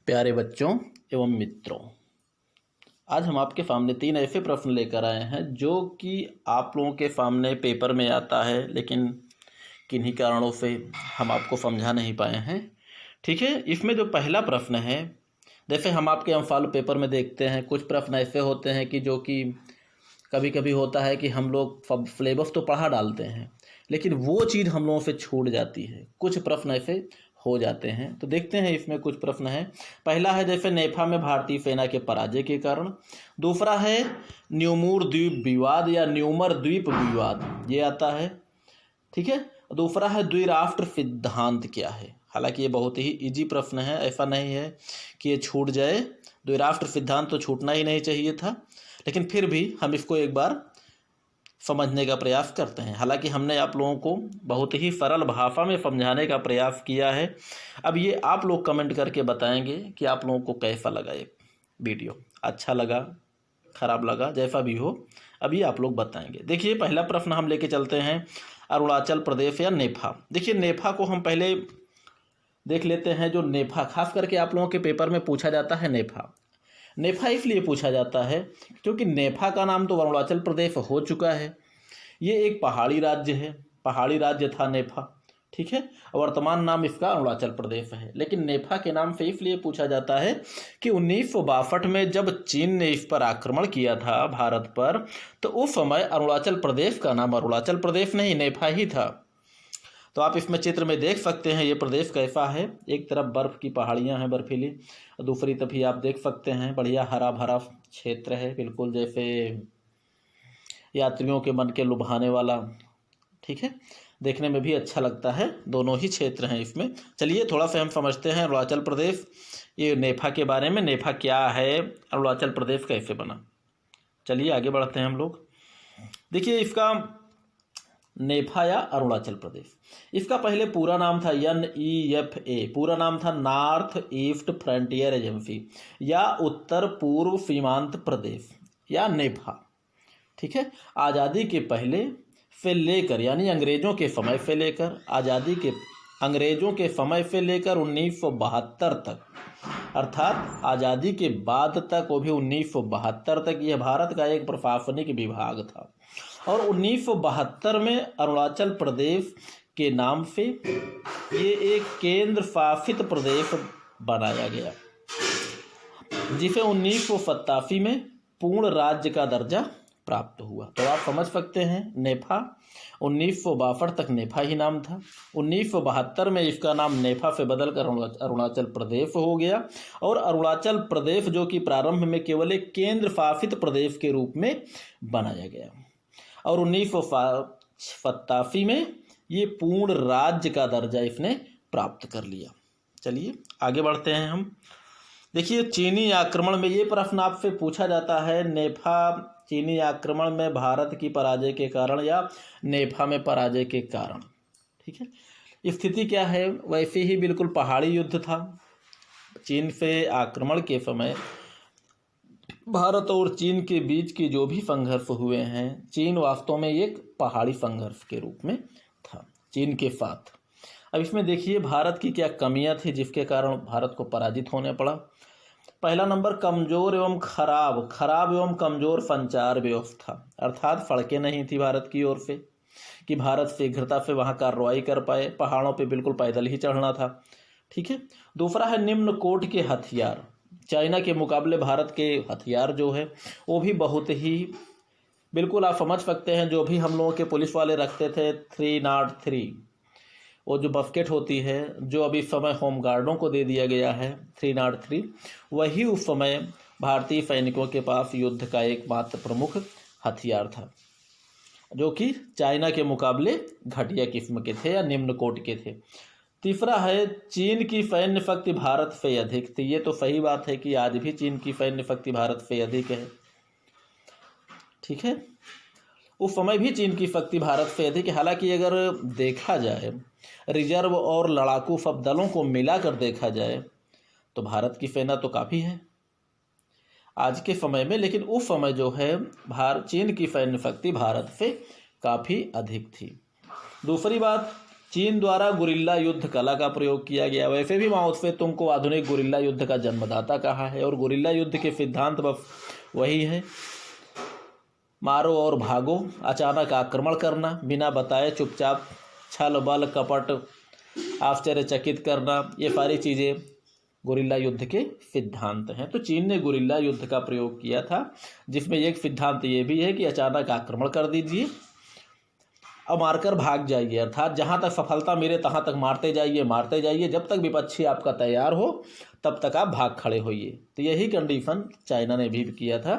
प्यारे बच्चों एवं मित्रों, आज हम आपके सामने 3 ऐसे प्रश्न लेकर आए हैं जो कि आप लोगों के सामने पेपर में आता है, लेकिन किन्हीं कारणों से हम आपको समझा नहीं पाए हैं। ठीक है, इसमें जो पहला प्रश्न है, जैसे हम आपके अमफाल पेपर में देखते हैं, कुछ प्रश्न ऐसे होते हैं कि जो कि कभी कभी होता है कि हम लोग सिलेबस तो पढ़ा डालते हैं, लेकिन वो चीज़ हम लोगों से छूट जाती है। कुछ प्रश्न ऐसे हो जाते हैं, तो देखते हैं इसमें कुछ प्रश्न है। पहला है जैसे नेफा में भारतीय सेना के पराजय के कारण। दूसरा है न्यूमूर द्वीप विवाद या न्यूमर द्वीप विवाद, ये आता है। ठीक है, दूसरा है द्विराष्ट्र सिद्धांत क्या है। हालांकि ये बहुत ही इजी प्रश्न है, ऐसा नहीं है कि ये छूट जाए। द्विराष्ट्र सिद्धांत तो छूटना ही नहीं चाहिए था, लेकिन फिर भी हम इसको एक बार समझने का प्रयास करते हैं। हालांकि हमने आप लोगों को बहुत ही सरल भाषा में समझाने का प्रयास किया है। अब ये आप लोग कमेंट करके बताएंगे कि आप लोगों को कैसा लगा ये वीडियो, अच्छा लगा, खराब लगा, जैसा भी हो, अभी आप लोग बताएंगे। देखिए, पहला प्रश्न हम लेके चलते हैं अरुणाचल प्रदेश या नेफा। देखिए, नेफा को हम पहले देख लेते हैं। जो नेफा खास करके आप लोगों के पेपर में पूछा जाता है, नेफा इसलिए पूछा जाता है क्योंकि नेफा का नाम तो अरुणाचल प्रदेश हो चुका है। ये एक पहाड़ी राज्य है, पहाड़ी राज्य था नेफा। ठीक है, वर्तमान नाम इसका अरुणाचल प्रदेश है, लेकिन नेफा के नाम से इसलिए पूछा जाता है कि 1962 में जब चीन ने इस पर आक्रमण किया था भारत पर, तो उस समय अरुणाचल प्रदेश का नाम अरुणाचल प्रदेश नहीं, नेफा ही था। तो आप इसमें चित्र में देख सकते हैं ये प्रदेश कैसा है। एक तरफ बर्फ़ की पहाड़ियाँ हैं बर्फीली, दूसरी तरफ ही आप देख सकते हैं बढ़िया हरा भरा क्षेत्र है, बिल्कुल जैसे यात्रियों के मन के लुभाने वाला। ठीक है, देखने में भी अच्छा लगता है। दोनों ही क्षेत्र हैं इसमें। चलिए थोड़ा सा हम समझते हैं अरुणाचल प्रदेश, ये नेफा के बारे में। नेफा क्या है, अरुणाचल प्रदेश कैसे बना, चलिए आगे बढ़ते हैं हम लोग। देखिए, इसका नेफा या अरुणाचल प्रदेश, इसका पहले पूरा नाम था NEFA, पूरा नाम था नॉर्थ ईस्ट फ्रंटियर एजेंसी या उत्तर पूर्व सीमांत प्रदेश या नेफा। ठीक है, आज़ादी के पहले से लेकर, यानी अंग्रेज़ों के समय से लेकर, अंग्रेज़ों के समय से लेकर 1972 तक, अर्थात आज़ादी के बाद तक, वो भी 1972 तक, यह भारत का एक प्रशासनिक विभाग था। और 1972 में अरुणाचल प्रदेश के नाम से ये एक केंद्र शासित प्रदेश बनाया गया, जिसे 1987 में पूर्ण राज्य का दर्जा प्राप्त हुआ। तो आप समझ सकते हैं, नेफा 1962 तक नेफा ही नाम था। 1972 में इसका नाम नेफा से बदलकर अरुणाचल प्रदेश हो गया। और अरुणाचल प्रदेश जो कि प्रारंभ में केवल एक केंद्र शासित प्रदेश के रूप में बनाया गया, और 1987 में ये पूर्ण राज्य का दर्जा इसने प्राप्त कर लिया। चलिए आगे बढ़ते हैं हम। देखिए, चीनी आक्रमण में ये प्रश्न आपसे पूछा जाता है, नेफा चीनी आक्रमण में भारत की पराजय के कारण या नेफा में पराजय के कारण। ठीक है, स्थिति क्या है, वैसे ही बिल्कुल पहाड़ी युद्ध था। चीन से आक्रमण के समय भारत और चीन के बीच के जो भी संघर्ष हुए हैं, चीन वास्तव में एक पहाड़ी संघर्ष के रूप में था चीन के साथ। अब इसमें देखिए भारत की क्या कमियां थी जिसके कारण भारत को पराजित होने पड़ा। पहला नंबर, कमजोर एवं खराब एवं कमजोर संचार व्यवस्था, अर्थात सड़कें नहीं थी भारत की ओर से कि भारत शीघ्रता से वहाँ कार्रवाई कर पाए। पहाड़ों पे बिल्कुल पैदल ही चढ़ना था। ठीक है, दूसरा है निम्न कोटि के हथियार, चाइना के मुकाबले भारत के हथियार जो है वो भी बहुत ही, बिल्कुल आप समझ सकते हैं, जो भी हम लोगों के पुलिस वाले रखते थे 303, वो जो बस्केट होती है, जो अभी समय होमगार्डों को दे दिया गया है 303, वही उस समय भारतीय सैनिकों के पास युद्ध का एकमात्र प्रमुख हथियार था, जो कि चाइना के मुकाबले घटिया किस्म के थे या निम्न कोटि के थे। तीसरा है चीन की सैन्य शक्ति भारत से अधिक थी। ये तो सही बात है कि आज भी चीन की सैन्य शक्ति भारत से अधिक है। ठीक है, उस समय भी चीन की शक्ति भारत से अधिक है। हालांकि अगर देखा जाए, रिजर्व और लड़ाकू सब दलों को मिलाकर देखा जाए तो भारत की सेना तो काफ़ी है आज के समय में, लेकिन उस समय जो है चीन की सैन्य शक्ति भारत से काफ़ी अधिक थी। दूसरी बात, चीन द्वारा गुरिल्ला युद्ध कला का प्रयोग किया गया। वैसे भी माओ त्से तुंग को आधुनिक गुरिल्ला युद्ध का जन्मदाता कहा है और गुरिल्ला युद्ध के सिद्धांत वही है, मारो और भागो, अचानक आक्रमण करना, बिना बताए चुपचाप, छल बल कपट, आश्चर्यचकित करना, ये सारी चीज़ें गुरिल्ला युद्ध के सिद्धांत हैं। तो चीन ने गुरिल्ला युद्ध का प्रयोग किया था, जिसमें एक सिद्धांत ये भी है कि अचानक आक्रमण कर दीजिए और मारकर भाग जाइए, अर्थात जहाँ तक सफलता मिले तहाँ तक मारते जाइए, जब तक विपक्षी आपका तैयार हो तब तक आप भाग खड़े होइए। तो यही कंडीशन चाइना ने भी किया था,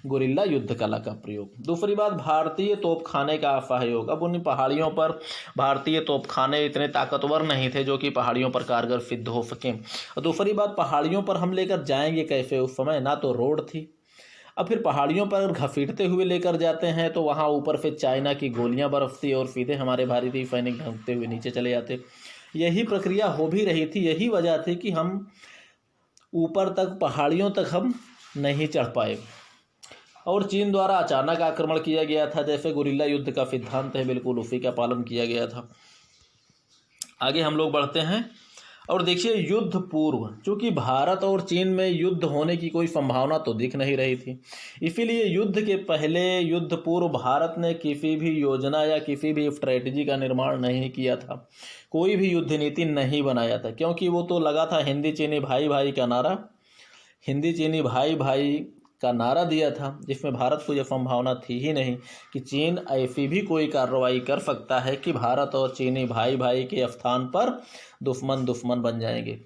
गुरिल्ला युद्ध कला का प्रयोग। दूसरी बात, भारतीय तोपखाने का सहयोग। अब उन पहाड़ियों पर भारतीय तोपखाने इतने ताकतवर नहीं थे जो कि पहाड़ियों पर कारगर सिद्ध हो सकें। और दूसरी बात, पहाड़ियों पर हम लेकर जाएंगे कैसे, उस समय ना तो रोड थी, अब फिर पहाड़ियों पर घसीटते हुए लेकर जाते हैं तो वहाँ ऊपर से चाइना की गोलियां बरसती और सीधे हमारे भारतीय सैनिक ढंकते हुए नीचे चले जाते। यही प्रक्रिया हो भी रही थी, यही वजह थी कि हम ऊपर तक पहाड़ियों तक हम नहीं चढ़ पाए। और चीन द्वारा अचानक आक्रमण किया गया था, जैसे गुरिल्ला युद्ध का सिद्धांत है बिल्कुल उसी का पालन किया गया था। आगे हम लोग बढ़ते हैं और देखिए, युद्ध पूर्व, चूँकि भारत और चीन में युद्ध होने की कोई संभावना तो दिख नहीं रही थी, इसीलिए युद्ध के पहले, युद्ध पूर्व भारत ने किसी भी योजना या किसी भी स्ट्रेटजी का निर्माण नहीं किया था, कोई भी युद्ध नीति नहीं बनाया था, क्योंकि वो तो लगा था हिंदी चीनी भाई भाई का नारा, हिंदी चीनी भाई भाई का नारा दिया था, जिसमें भारत को यह संभावना थी ही नहीं कि चीन ऐसी भी कोई कार्रवाई कर सकता है कि भारत और चीनी भाई भाई के स्थान पर दुश्मन दुश्मन बन जाएंगे।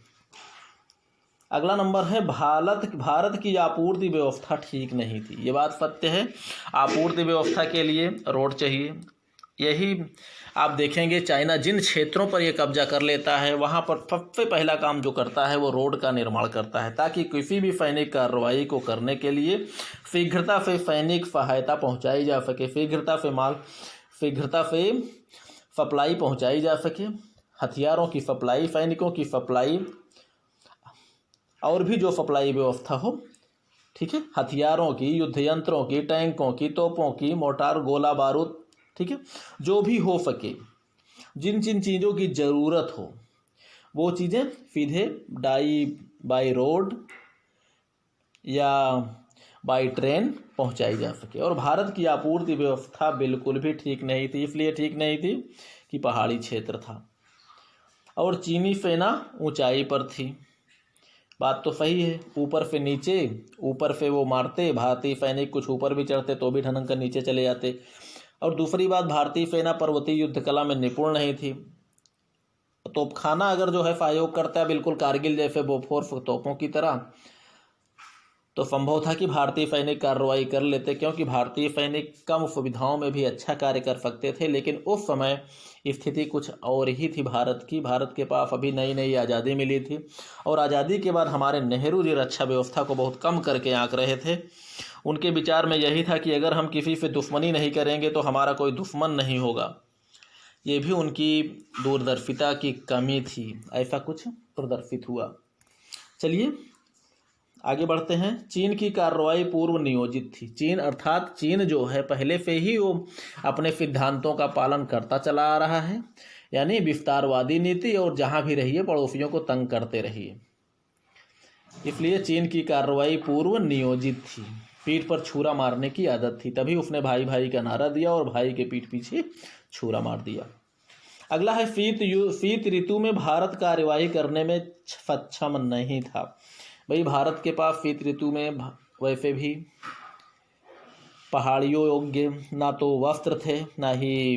अगला नंबर है, भारत की आपूर्ति व्यवस्था ठीक नहीं थी। ये बात सत्य है, आपूर्ति व्यवस्था के लिए रोड चाहिए। यही आप देखेंगे चाइना जिन क्षेत्रों पर ये कब्जा कर लेता है वहाँ पर सबसे पहला काम जो करता है वो रोड का निर्माण करता है, ताकि किसी भी सैनिक कार्रवाई को करने के लिए शीघ्रता से सैनिक सहायता पहुँचाई जा सके, शीघ्रता से सप्लाई पहुँचाई जा सके, हथियारों की सप्लाई, सैनिकों की सप्लाई और भी जो सप्लाई व्यवस्था हो, ठीक है, हथियारों की, युद्ध यंत्रों की, टैंकों की, तोपों की, मोटार, गोला बारूद, ठीक है, जो भी हो सके, जिन जिन चीज़ों की ज़रूरत हो वो चीज़ें सीधे बाई रोड या बाई ट्रेन पहुंचाई जा सके। और भारत की आपूर्ति व्यवस्था बिल्कुल भी ठीक नहीं थी, इसलिए ठीक नहीं थी कि पहाड़ी क्षेत्र था और चीनी सेना ऊंचाई पर थी। बात तो सही है, ऊपर से नीचे, ऊपर से वो मारते, भारतीय सैनिक कुछ ऊपर भी चढ़ते तो भी ढनक कर नीचे चले जाते। और दूसरी बात, भारतीय सेना पर्वतीय युद्ध कला में निपुण नहीं थी। तोपखाना अगर जो है सहयोग करता है बिल्कुल कारगिल जैसे बोफोर्स तोपों की तरह, तो संभव था कि भारतीय सैनिक कार्रवाई कर लेते, क्योंकि भारतीय सैनिक कम सुविधाओं में भी अच्छा कार्य कर सकते थे। लेकिन उस समय स्थिति कुछ और ही थी भारत की। भारत के पास अभी नई नई आज़ादी मिली थी और आज़ादी के बाद हमारे नेहरू जी रक्षा व्यवस्था को बहुत कम करके आंक रहे थे। उनके विचार में यही था कि अगर हम किसी से दुश्मनी नहीं करेंगे तो हमारा कोई दुश्मन नहीं होगा। ये भी उनकी दूरदर्शिता की कमी थी, ऐसा कुछ प्रदर्शित हुआ। चलिए आगे बढ़ते हैं। चीन की कार्रवाई पूर्व नियोजित थी। चीन अर्थात चीन जो है पहले से ही वो अपने सिद्धांतों का पालन करता चला आ रहा है, यानी विस्तारवादी नीति, और जहाँ भी रहिए पड़ोसियों को तंग करते रहिए। इसलिए चीन की कार्रवाई पूर्व नियोजित थी। पीठ पर छुरा मारने की आदत थी, तभी उसने भाई भाई का नारा दिया और भाई के पीठ पीछे छुरा मार दिया। अगला है शीत ऋतु में भारत कार्यवाही करने में सक्षम नहीं था। भाई भारत के पास शीत ऋतु में वैसे भी पहाड़ियों योग्य ना तो वस्त्र थे ना ही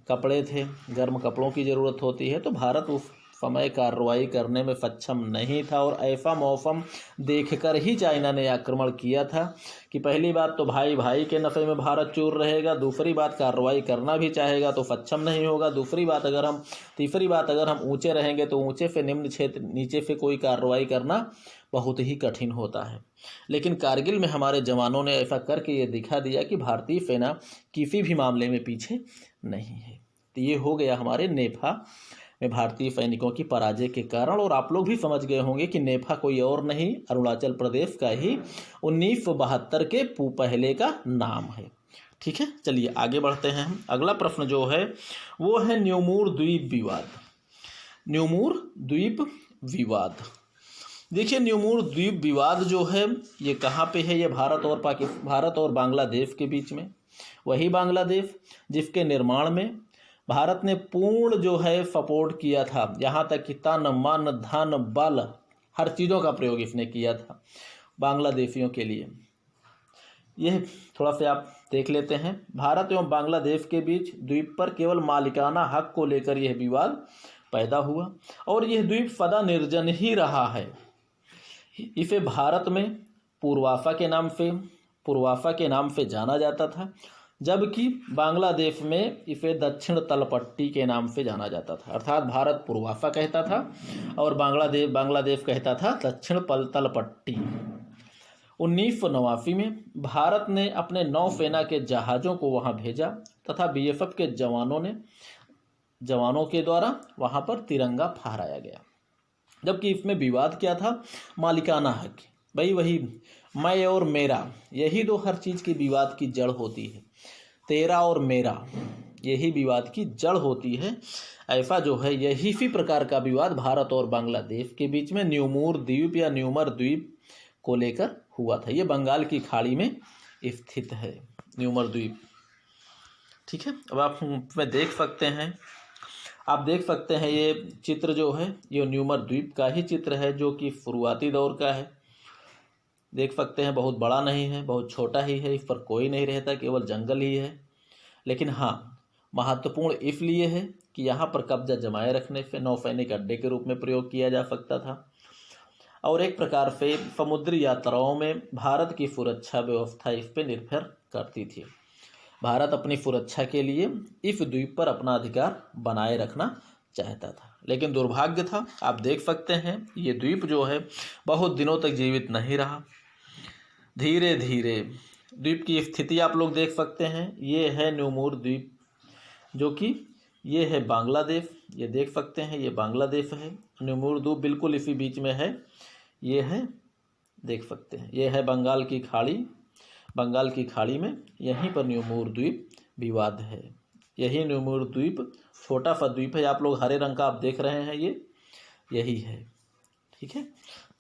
कपड़े थे, गर्म कपड़ों की ज़रूरत होती है, तो भारत उस समय कार्रवाई करने में सक्षम नहीं था। और ऐसा मौसम देखकर ही चाइना ने आक्रमण किया था कि पहली बात तो भाई भाई के नफ़े में भारत चूर रहेगा, दूसरी बात कार्रवाई करना भी चाहेगा तो सक्षम नहीं होगा, तीसरी बात अगर हम ऊंचे रहेंगे तो ऊंचे से निम्न क्षेत्र, नीचे से कोई कार्रवाई करना बहुत ही कठिन होता है। लेकिन कारगिल में हमारे जवानों ने ऐसा करके ये दिखा दिया कि भारतीय सेना किसी भी मामले में पीछे नहीं है। तो ये हो गया हमारे नेफा में भारतीय सैनिकों की पराजय के कारण। और आप लोग भी समझ गए होंगे कि नेफा कोई और नहीं, अरुणाचल प्रदेश का ही 1972 के पहले का नाम है। ठीक है, चलिए आगे बढ़ते हैं हम। अगला प्रश्न जो है वो है न्यूमूर द्वीप विवाद। न्यूमूर द्वीप विवाद, देखिए न्यूमूर द्वीप विवाद जो है ये कहाँ पे है? ये भारत और बांग्लादेश के बीच में। वही बांग्लादेश जिसके निर्माण में भारत ने पूर्ण जो है सपोर्ट किया था, यहाँ तक कि तन मन धन बल हर चीज़ों का प्रयोग इसने किया था बांग्लादेशियों के लिए। यह थोड़ा सा आप देख लेते हैं। भारत एवं बांग्लादेश के बीच द्वीप पर केवल मालिकाना हक को लेकर यह विवाद पैदा हुआ और यह द्वीप सदा निर्जन ही रहा है। इसे भारत में पूर्वासा के नाम से जाना जाता था, जबकि बांग्लादेश में इसे दक्षिण तलपट्टी के नाम से जाना जाता था। अर्थात भारत पूर्वासा कहता था और बांग्लादेश कहता था दक्षिण तलपट्टी। 1989 में भारत ने अपने नौसेना के जहाज़ों को वहां भेजा तथा बीएसएफ के जवानों के द्वारा वहां पर तिरंगा फहराया गया। जबकि इसमें विवाद क्या था? मालिकाना हक। भाई वही मैं और मेरा, यही तो हर चीज़ की विवाद की जड़ होती है। तेरा और मेरा, यही विवाद की जड़ होती है। ऐसा जो है यही सी प्रकार का विवाद भारत और बांग्लादेश के बीच में न्यूमूर द्वीप या न्यूमर द्वीप को लेकर हुआ था। ये बंगाल की खाड़ी में स्थित है न्यूमर द्वीप। ठीक है, अब आप में देख सकते हैं, आप देख सकते हैं ये चित्र जो है ये न्यूमर द्वीप का ही चित्र है, जो कि शुरुआती दौर का है। देख सकते हैं बहुत बड़ा नहीं है, बहुत छोटा ही है, इस पर कोई नहीं रहता, केवल जंगल ही है। लेकिन हाँ, महत्वपूर्ण इसलिए है कि यहाँ पर कब्जा जमाए रखने से नौसैनिक अड्डे के रूप में प्रयोग किया जा सकता था और एक प्रकार से समुद्री यात्राओं में भारत की सुरक्षा व्यवस्था इस पर निर्भर करती थी। भारत अपनी सुरक्षा के लिए इस द्वीप पर अपना अधिकार बनाए रखना चाहता था, लेकिन दुर्भाग्य था, आप देख सकते हैं ये द्वीप जो है बहुत दिनों तक जीवित नहीं रहा। धीरे धीरे द्वीप की स्थिति आप लोग देख सकते हैं। ये है न्यूमूर द्वीप, जो कि ये है बांग्लादेश, ये देख सकते हैं ये बांग्लादेश है। न्यूमूर द्वीप बिल्कुल इसी बीच में है, ये है, देख सकते हैं ये है बंगाल की खाड़ी में यहीं पर न्यूमूर द्वीप विवाद है। यही न्यूमूर द्वीप छोटा सा द्वीप है, आप लोग हरे रंग का आप देख रहे हैं, ये यही है। ठीक है,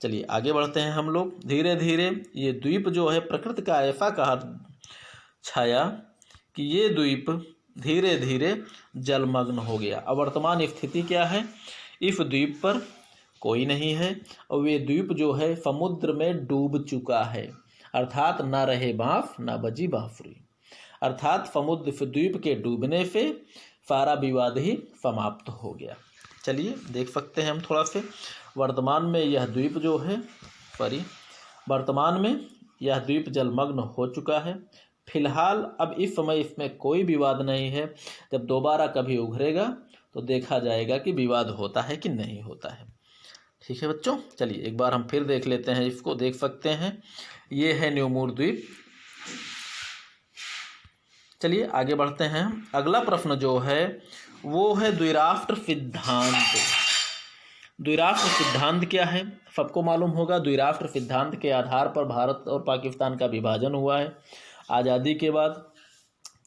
चलिए आगे बढ़ते हैं हम लोग। धीरे धीरे ये द्वीप जो है प्रकृति का ऐसा कहर छाया कि ये द्वीप धीरे धीरे जलमग्न हो गया। अब वर्तमान स्थिति क्या है? इस द्वीप पर कोई नहीं है और ये द्वीप जो है समुद्र में डूब चुका है। अर्थात न रहे बाँफ न बजी बाँफुरी, अर्थात समुद्र द्वीप के डूबने से सारा विवाद ही समाप्त हो गया। चलिए देख सकते हैं हम थोड़ा से। वर्तमान में यह द्वीप जो है जलमग्न हो चुका है। फिलहाल अब इस समय इसमें कोई विवाद नहीं है। जब दोबारा कभी उभरेगा तो देखा जाएगा कि विवाद होता है कि नहीं होता है। ठीक है बच्चों, चलिए एक बार हम फिर देख लेते हैं, इसको देख सकते हैं, ये है न्यूमूर द्वीप। चलिए आगे बढ़ते हैं। अगला प्रश्न जो है वो है द्विराष्ट्र सिद्धांत। द्विराष्ट्र सिद्धांत क्या है? सबको मालूम होगा, द्विराष्ट्र सिद्धांत के आधार पर भारत और पाकिस्तान का विभाजन हुआ है आज़ादी के बाद।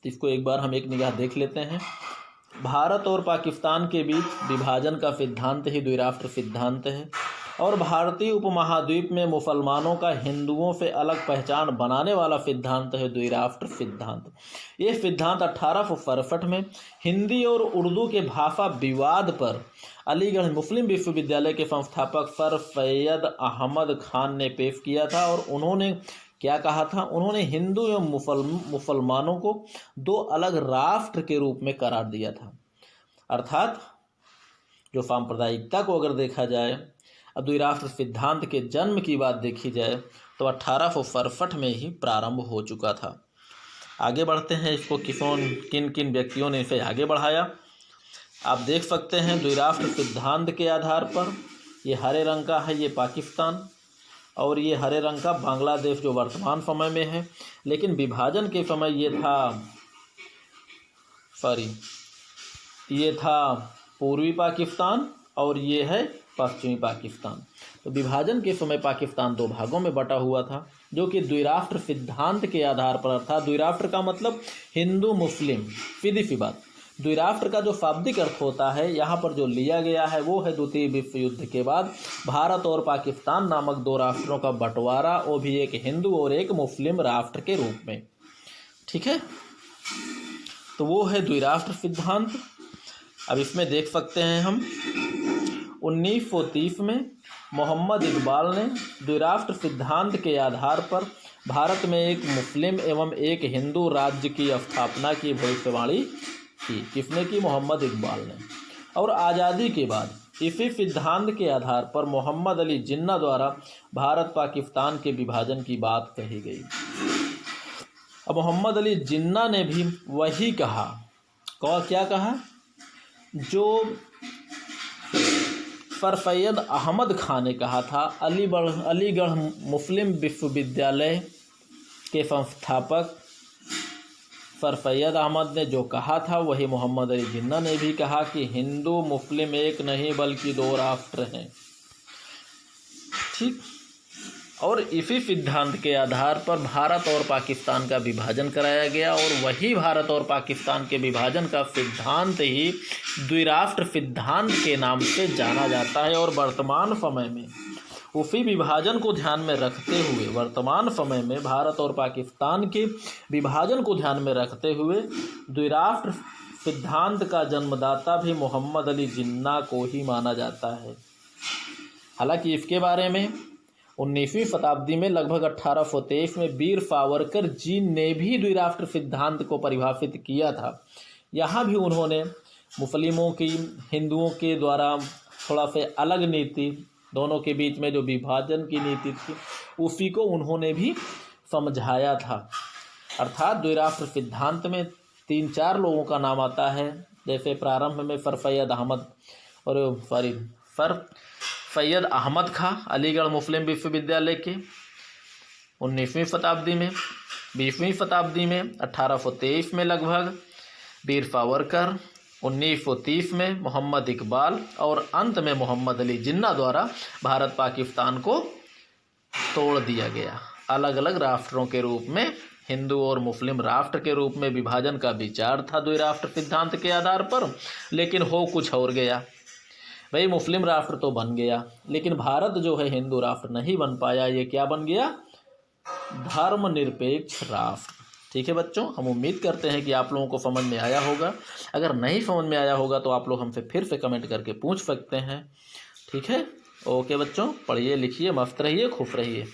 इसको एक बार हम एक निगाह देख लेते हैं। भारत और पाकिस्तान के बीच विभाजन का सिद्धांत ही द्विराष्ट्र सिद्धांत है और भारतीय उपमहाद्वीप में मुसलमानों का हिंदुओं से अलग पहचान बनाने वाला सिद्धांत है द्विराष्ट्र सिद्धांत। यह सिद्धांत 1867 में हिंदी और उर्दू के भाषा विवाद पर अलीगढ़ मुस्लिम विश्वविद्यालय के संस्थापक सर सैयद अहमद खान ने पेश किया था। और उन्होंने क्या कहा था? उन्होंने हिंदू एवं मुसलमानों को दो अलग राष्ट्र के रूप में करार दिया था। अर्थात जो सांप्रदायिकता को अगर देखा जाए, अब द्विराष्ट्र सिद्धांत के जन्म की बात देखी जाए तो 1867 में ही प्रारंभ हो चुका था। आगे बढ़ते हैं, इसको किन किन व्यक्तियों ने इसे आगे बढ़ाया आप देख सकते हैं। द्विराष्ट्र सिद्धांत के आधार पर ये हरे रंग का है ये पाकिस्तान और ये हरे रंग का बांग्लादेश जो वर्तमान समय में है। लेकिन विभाजन के समय ये था पूर्वी पाकिस्तान और ये है पश्चिमी पाकिस्तान। तो विभाजन के समय पाकिस्तान दो भागों में बटा हुआ था, जो कि द्विराष्ट्र सिद्धांत के आधार पर था। द्विराष्ट्र का मतलब हिंदू मुस्लिम, सीधी सी बात। द्विराष्ट्र का जो शाब्दिक अर्थ होता है यहाँ पर जो लिया गया है वो है द्वितीय विश्व युद्ध के बाद भारत और पाकिस्तान नामक दो राष्ट्रों का बंटवारा, वो भी एक हिंदू और एक मुस्लिम राष्ट्र के रूप में। ठीक है, तो वो है द्विराष्ट्र सिद्धांत। अब इसमें देख सकते हैं हम 1930 में मोहम्मद इकबाल ने द्विराष्ट्र सिद्धांत के आधार पर भारत में एक मुस्लिम एवं एक हिंदू राज्य की स्थापना की भविष्यवाणी की। किसने की? मोहम्मद इकबाल ने। और आज़ादी के बाद इसी सिद्धांत के आधार पर मोहम्मद अली जिन्ना द्वारा भारत पाकिस्तान के विभाजन की बात कही गई। अब मोहम्मद अली जिन्ना ने भी वही कहा, क्या कहा जो सर सैयद अहमद खान ने कहा था। अलीगढ़ मुस्लिम विश्वविद्यालय के संस्थापक सर सैयद अहमद ने जो कहा था वही मोहम्मद अली जिन्ना ने भी कहा कि हिंदू मुस्लिम एक नहीं बल्कि दो राष्ट्र हैं। ठीक, और इसी सिद्धांत के आधार पर भारत और पाकिस्तान का विभाजन कराया गया, और वही भारत और पाकिस्तान के विभाजन का सिद्धांत ही द्विराष्ट्र सिद्धांत के नाम से जाना जाता है। और वर्तमान समय में उसी विभाजन को ध्यान में रखते हुए, वर्तमान समय में भारत और पाकिस्तान के विभाजन को ध्यान में रखते हुए द्विराष्ट्र सिद्धांत का जन्मदाता भी मोहम्मद अली जिन्ना को ही माना जाता है। हालांकि इसके बारे में 19वीं शताब्दी में लगभग 1823 में वीर सावरकर जी ने भी द्विराष्ट्र सिद्धांत को परिभाषित किया था। यहाँ भी उन्होंने मुस्लिमों की हिंदुओं के द्वारा थोड़ा सा अलग नीति, दोनों के बीच में जो विभाजन की नीति थी उसी को उन्होंने भी समझाया था। अर्थात द्विराष्ट्र सिद्धांत में 3-4 लोगों का नाम आता है, जैसे प्रारंभ में सर सैयद अहमद खां अलीगढ़ मुस्लिम विश्वविद्यालय के 19वीं शताब्दी में, 20वीं शताब्दी में 1823 में लगभग वीर सावरकर, 1930 में मोहम्मद इकबाल, और अंत में मोहम्मद अली जिन्ना द्वारा भारत पाकिस्तान को तोड़ दिया गया। अलग अलग राष्ट्रों के रूप में, हिंदू और मुस्लिम राष्ट्र के रूप में विभाजन का विचार था द्विराष्ट्र सिद्धांत के आधार पर, लेकिन हो कुछ और गया। भाई मुस्लिम राष्ट्र तो बन गया, लेकिन भारत जो है हिंदू राष्ट्र नहीं बन पाया। ये क्या बन गया? धर्मनिरपेक्ष राष्ट्र। ठीक है बच्चों, हम उम्मीद करते हैं कि आप लोगों को समझ में आया होगा। अगर नहीं समझ में आया होगा तो आप लोग हमसे फिर से कमेंट करके पूछ सकते हैं। ठीक है, ओके बच्चों, पढ़िए लिखिए, मस्त रहिए, खुश रहिए।